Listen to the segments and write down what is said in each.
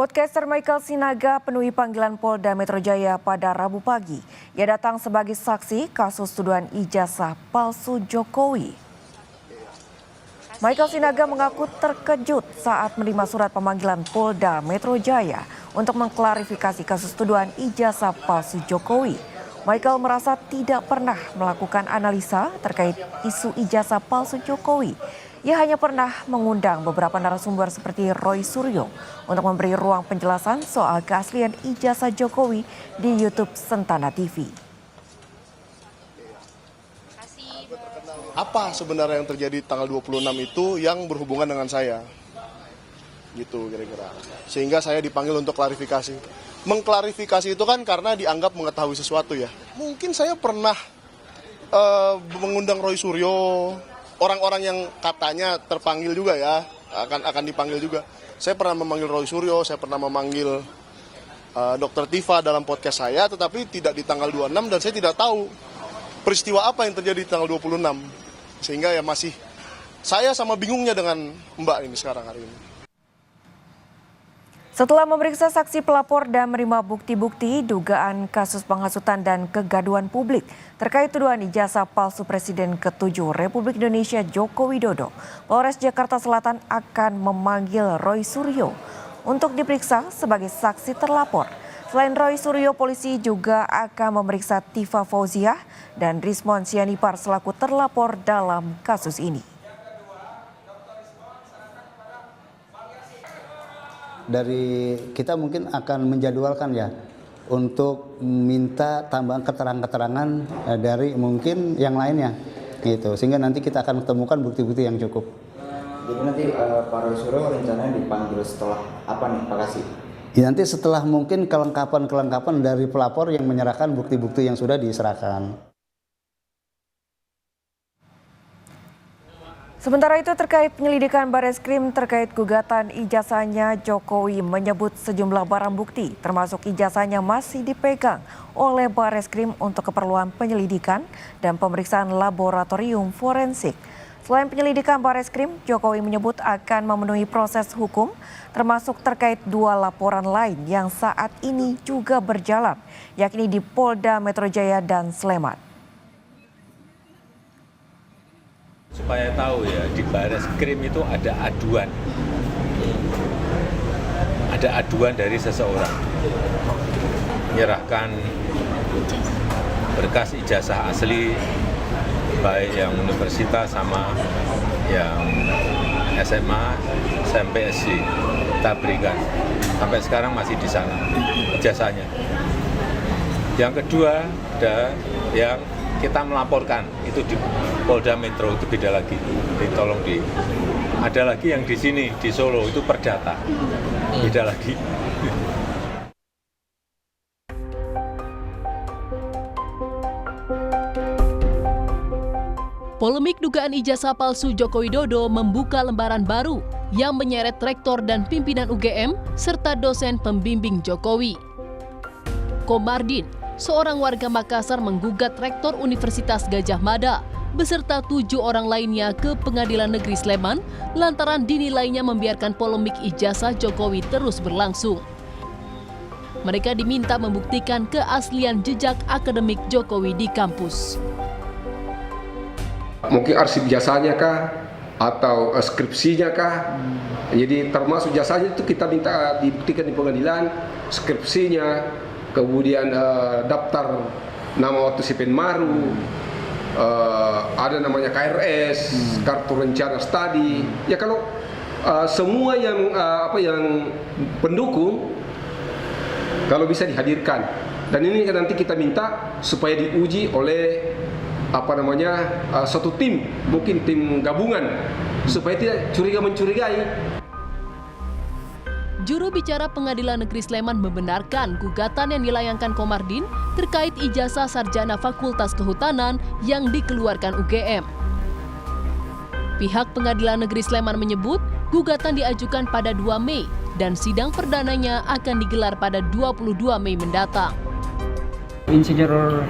Podcaster Michael Sinaga penuhi panggilan Polda Metro Jaya pada Rabu pagi. Ia datang sebagai saksi kasus tuduhan ijazah palsu Jokowi. Michael Sinaga mengaku terkejut saat menerima surat pemanggilan Polda Metro Jaya untuk mengklarifikasi kasus tuduhan ijazah palsu Jokowi. Michael merasa tidak pernah melakukan analisa terkait isu ijazah palsu Jokowi. Ia hanya pernah mengundang beberapa narasumber seperti Roy Suryo untuk memberi ruang penjelasan soal keaslian ijazah Jokowi di YouTube Sentana TV. Apa sebenarnya yang terjadi tanggal 26 itu yang berhubungan dengan saya? Gitu kira-kira. Sehingga saya dipanggil untuk klarifikasi. Mengklarifikasi itu kan karena dianggap mengetahui sesuatu ya. Mungkin saya pernah mengundang Roy Suryo, orang-orang yang katanya terpanggil juga ya, akan dipanggil juga. Saya pernah memanggil Roy Suryo, saya pernah memanggil Dr. Tifa dalam podcast saya, tetapi tidak di tanggal 26 dan saya tidak tahu peristiwa apa yang terjadi di tanggal 26. Sehingga ya masih saya sama bingungnya dengan Mbak ini sekarang hari ini. Setelah memeriksa saksi pelapor dan menerima bukti-bukti dugaan kasus penghasutan dan kegaduhan publik terkait tuduhan ijazah palsu Presiden ke-7 Republik Indonesia Joko Widodo, Polres Jakarta Selatan akan memanggil Roy Suryo untuk diperiksa sebagai saksi terlapor. Selain Roy Suryo, polisi juga akan memeriksa Tifa Fauziah dan Rismon Sianipar selaku terlapor dalam kasus ini. Dari kita mungkin akan menjadwalkan ya untuk minta tambahan keterangan-keterangan dari mungkin yang lainnya gitu, sehingga nanti kita akan menemukan bukti-bukti yang cukup. Jadi nanti Pak Roy Suryo rencananya dipanggil setelah apa nih Pak Kasih? Ya, nanti setelah mungkin kelengkapan dari pelapor yang menyerahkan bukti-bukti yang sudah diserahkan. Sementara itu terkait penyelidikan Bareskrim terkait gugatan ijazahnya, Jokowi menyebut sejumlah barang bukti termasuk ijazahnya masih dipegang oleh Bareskrim untuk keperluan penyelidikan dan pemeriksaan laboratorium forensik. Selain penyelidikan Bareskrim, Jokowi menyebut akan memenuhi proses hukum termasuk terkait 2 laporan lain yang saat ini juga berjalan, yakni di Polda Metro Jaya dan Sleman. Supaya tahu ya, di Bareskrim itu ada aduan dari seseorang menyerahkan berkas ijazah asli baik yang universitas sama yang SMA, SMP, SD kita berikan. Sampai sekarang masih di sana ijazahnya. Yang kedua ada yang kita melaporkan itu di Polda Metro, itu beda lagi. Ada lagi yang di sini di Solo itu perdata, beda lagi. Polemik dugaan ijazah palsu Joko Widodo membuka lembaran baru yang menyeret rektor dan pimpinan UGM serta dosen pembimbing Jokowi. Komardin, seorang warga Makassar, menggugat rektor Universitas Gadjah Mada beserta 7 orang lainnya ke Pengadilan Negeri Sleman lantaran dinilainya membiarkan polemik ijazah Jokowi terus berlangsung. Mereka diminta membuktikan keaslian jejak akademik Jokowi di kampus. Mungkin arsip jasanya kah atau skripsinya kah? Jadi termasuk jasanya itu kita minta dibuktikan di pengadilan, skripsinya, kemudian daftar nama waktu si Penmaru, ada namanya KRS, kartu rencana studi. Ya kalau semua yang yang pendukung kalau bisa dihadirkan. Dan ini nanti kita minta supaya diuji oleh satu tim, mungkin tim gabungan, supaya tidak mencurigai. Juru bicara Pengadilan Negeri Sleman membenarkan gugatan yang dilayangkan Komardin terkait ijazah sarjana Fakultas Kehutanan yang dikeluarkan UGM. Pihak Pengadilan Negeri Sleman menyebut gugatan diajukan pada 2 Mei dan sidang perdananya akan digelar pada 22 Mei mendatang. Insinyur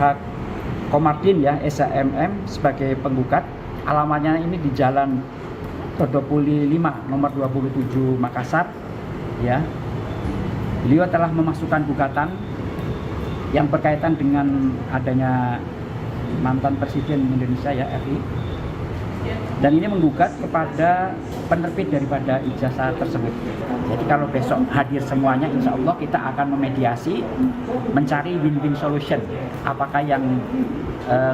Komardin ya, SHMM sebagai penggugat, alamatnya ini di Jalan 25 nomor 27 Makassar ya. Beliau telah memasukkan gugatan yang berkaitan dengan adanya mantan Presiden Indonesia ya RI, dan ini menggugat kepada penerbit daripada ijazah tersebut. Jadi kalau besok hadir semuanya, insya Allah kita akan memediasi, mencari win-win solution, apakah yang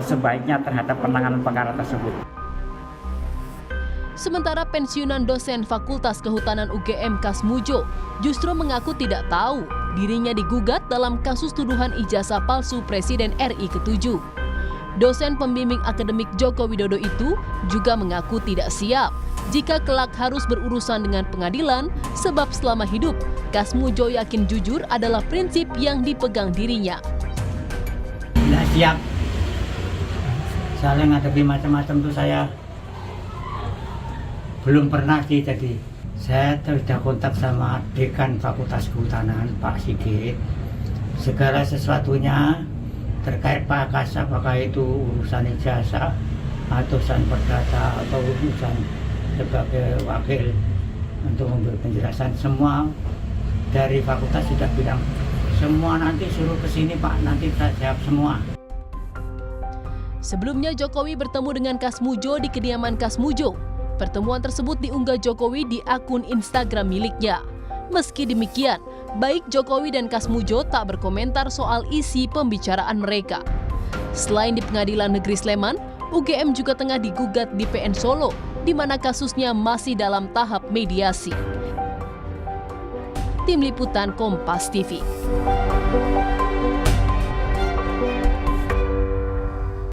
sebaiknya terhadap penanganan perkara tersebut. Sementara pensiunan dosen Fakultas Kehutanan UGM Kasmujo justru mengaku tidak tahu dirinya digugat dalam kasus tuduhan ijazah palsu Presiden RI ke-7. Dosen pembimbing akademik Joko Widodo itu juga mengaku tidak siap jika kelak harus berurusan dengan pengadilan sebab selama hidup Kasmujo yakin jujur adalah prinsip yang dipegang dirinya. Tidak siap. Soalnya ngadepi macam-macam tuh saya belum pernah sih. Jadi saya sudah kontak sama Dekan Fakultas Kehutanan Pak Sigit. Segala sesuatunya terkait Pak Kas, apakah itu urusan ijazah atau urusan perdata atau urusan sebagai wakil untuk memberi penjelasan, semua dari fakultas sudah bilang semua nanti suruh ke sini Pak, nanti kita jawab semua. Sebelumnya Jokowi bertemu dengan Kasmujo di kediaman Kasmujo. Pertemuan tersebut diunggah Jokowi di akun Instagram miliknya. Meski demikian, baik Jokowi dan Kasmujo tak berkomentar soal isi pembicaraan mereka. Selain di Pengadilan Negeri Sleman, UGM juga tengah digugat di PN Solo, di mana kasusnya masih dalam tahap mediasi. Tim Liputan Kompas TV.